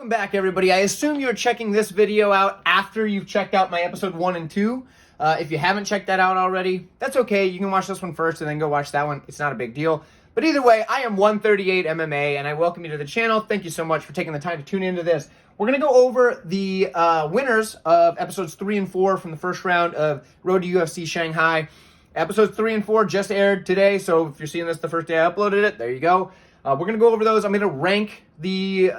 Welcome back, everybody. I assume you're checking this video out after you've checked out my episode 1 and 2. If you haven't checked that out already, that's okay. You can watch this one first and then go watch that one. It's not a big deal. But either way, I am 138 MMA, and I welcome you to the channel. Thank you so much for taking the time to tune into this. We're going to go over the winners of episodes 3 and 4 from the first round of Road to UFC Shanghai. Episodes 3 and 4 just aired today, so if you're seeing this the first day I uploaded it, there you go. We're going to go over those. I'm going to rank the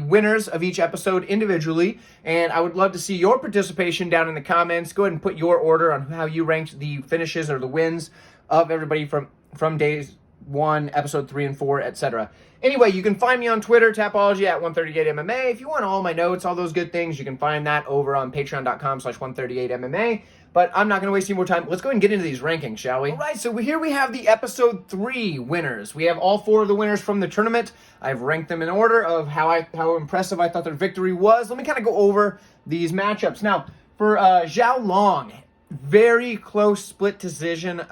winners of each episode individually, and I would love to see your participation down in the comments. Go ahead and put your order on how you ranked the finishes or the wins of everybody from days 1, episode 3 and 4, etc. Anyway, you can find me on Twitter, Tapology at 138MMA. If you want all my notes, all those good things, you can find that over on patreon.com/138MMA. But I'm not going to waste any more time. Let's go ahead and get into these rankings, shall we? All right, so here we have the episode 3 winners. We have all 4 of the winners from the tournament. I've ranked them in order of how impressive I thought their victory was. Let me kind of go over these matchups. Now, for Zhao Long, very close split decision.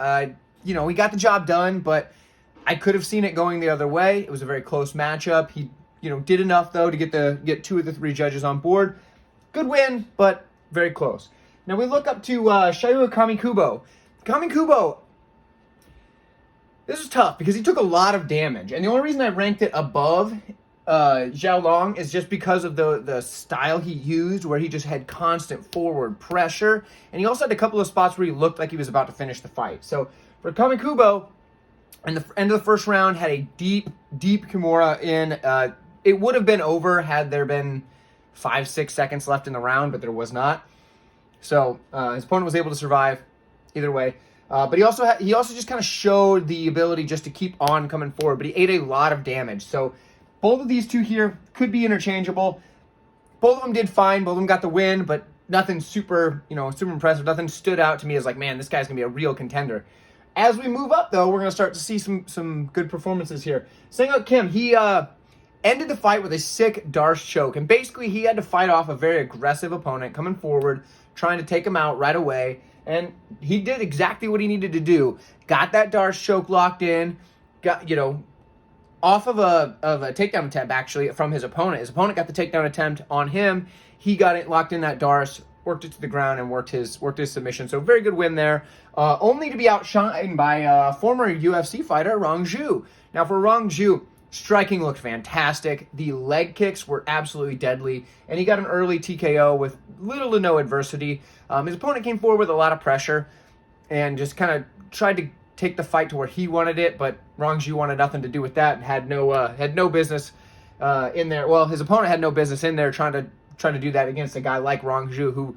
He got the job done, but I could have seen it going the other way. It was a very close matchup. He, did enough though to get 2 of the 3 judges on board. Good win, but very close. Now we look up to Shayu Kamikubo. Kamikubo, this is tough because he took a lot of damage, and the only reason I ranked it above Zhao Long is just because of the style he used, where he just had constant forward pressure, and he also had a couple of spots where he looked like he was about to finish the fight. So for Kamikubo, in the end of the first round, had a deep Kimura in. It would have been over had there been 5-6 seconds left in the round, but there was not. So his opponent was able to survive either way. But he also just kind of showed the ability just to keep on coming forward. But he ate a lot of damage. So both of these two here could be interchangeable. Both of them did fine. Both of them got the win, but nothing super impressive. Nothing stood out to me as like, man, this guy's going to be a real contender. As we move up, though, we're going to start to see some good performances here. Sang-Uk Kim, he ended the fight with a sick Darce choke. And basically, he had to fight off a very aggressive opponent coming forward, trying to take him out right away. And he did exactly what he needed to do. Got that Darce choke locked in, got, off of a takedown attempt, actually, from his opponent. His opponent got the takedown attempt on him. He got it locked in that Darce, worked it to the ground, and worked his submission. So very good win there. Only to be outshined by former UFC fighter Rong Zhu. Now for Rong Zhu, striking looked fantastic. The leg kicks were absolutely deadly, and he got an early TKO with little to no adversity. His opponent came forward with a lot of pressure and just kind of tried to take the fight to where he wanted it, but Rong Zhu wanted nothing to do with that and had no business in there. Well, his opponent had no business in there trying to do that against a guy like Rong Zhu, who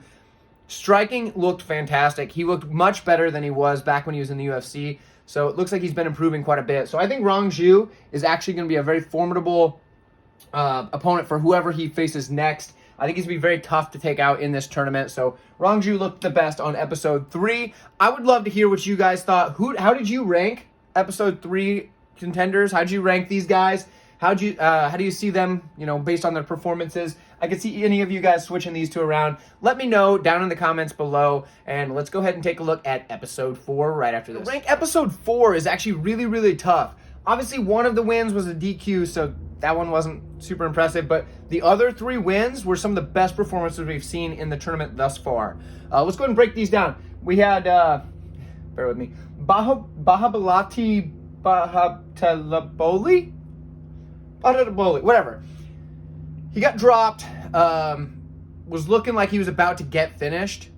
striking looked fantastic. He looked much better than he was back when he was in the UFC. So it looks like he's been improving quite a bit. So I think Rong Zhu is actually going to be a very formidable opponent for whoever he faces next. I think he's going to be very tough to take out in this tournament. So Rong Zhu looked the best on episode 3. I would love to hear what you guys thought. How did you rank episode 3 contenders? How did you rank these guys? How do you see them, based on their performances? I could see any of you guys switching these two around. Let me know down in the comments below, and let's go ahead and take a look at episode 4 right after this. Rank episode 4 is actually really, really tough. Obviously, one of the wins was a DQ, so that one wasn't super impressive, but the other 3 wins were some of the best performances we've seen in the tournament thus far. Let's go ahead and break these down. We had, bear with me, Bahabalati Bahatalaboli? Whatever. He got dropped, was looking like he was about to get finished,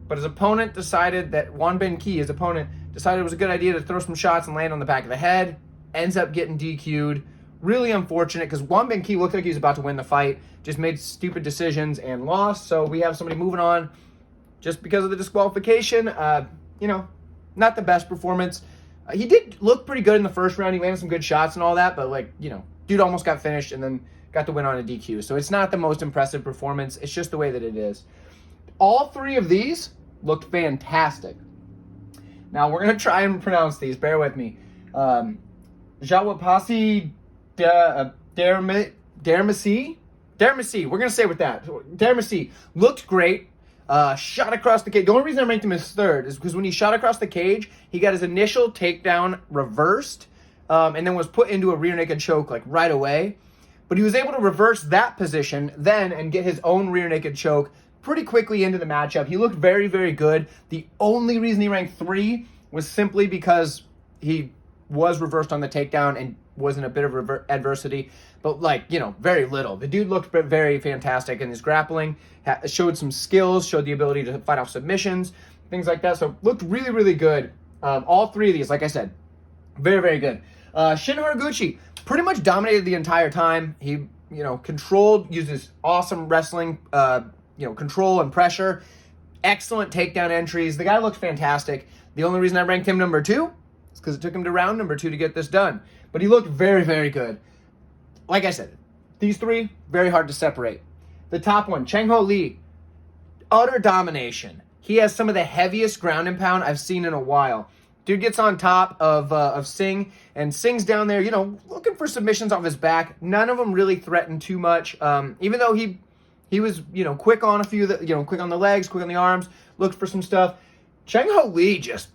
but his opponent decided that his opponent decided it was a good idea to throw some shots and land on the back of the head, ends up getting DQ'd. Really unfortunate because Wan Bin Ki looked like he was about to win the fight, just made stupid decisions and lost. So we have somebody moving on just because of the disqualification. Not the best performance. He did look pretty good in the first round. He landed some good shots and all that, but dude almost got finished and then got the win on a DQ. So it's not the most impressive performance. It's just the way that it is. All 3 of these looked fantastic. Now we're going to try and pronounce these. Bear with me. Jawapasi Dermasi. We're going to say with that. Dermasi looked great. Shot across the cage. The only reason I ranked him as 3rd is because when he shot across the cage, he got his initial takedown reversed and then was put into a rear naked choke right away. But he was able to reverse that position then and get his own rear naked choke pretty quickly into the matchup. He looked very, very good. The only reason he ranked 3 was simply because he was reversed on the takedown and was in a bit of adversity, but very little. The dude looked very fantastic in his grappling, showed some skills, showed the ability to fight off submissions, things like that. So looked really, really good. All 3 of these, like I said, very, very good. Shin Haraguchi pretty much dominated the entire time. He, controlled, used his awesome wrestling, control and pressure. Excellent takedown entries. The guy looked fantastic. The only reason I ranked him number 2 is because it took him to round number 2 to get this done. But he looked very, very good. Like I said, these 3, very hard to separate. The top one, Chang Ho Lee, utter domination. He has some of the heaviest ground and pound I've seen in a while. Dude gets on top of Singh, and Singh's down there, looking for submissions off his back. None of them really threatened too much. Even though he was, quick on a few, quick on the legs, quick on the arms, looked for some stuff. Chang Ho Lee just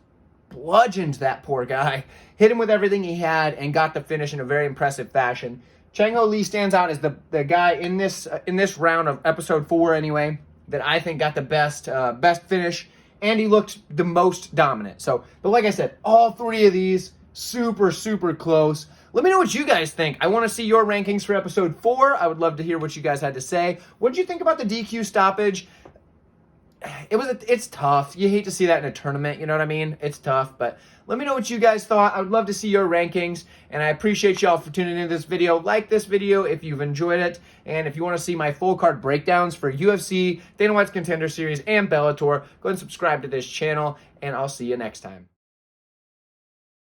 bludgeoned that poor guy, hit him with everything he had, and got the finish in a very impressive fashion. Chang Ho Lee stands out as the guy in this round of episode 4 anyway that I think got the best finish, and he looked the most dominant. So, but like I said, all 3 of these super, super close. Let me know what you guys think. I want to see your rankings for episode 4. I would love to hear what you guys had to say. What did you think about the DQ stoppage? It's tough. You hate to see that in a tournament, you know what I mean? It's tough, but let me know what you guys thought. I would love to see your rankings, and I appreciate y'all for tuning into this video. Like this video if you've enjoyed it, and if you want to see my full card breakdowns for UFC, Dana White's Contender Series, and Bellator, go ahead and subscribe to this channel, and I'll see you next time.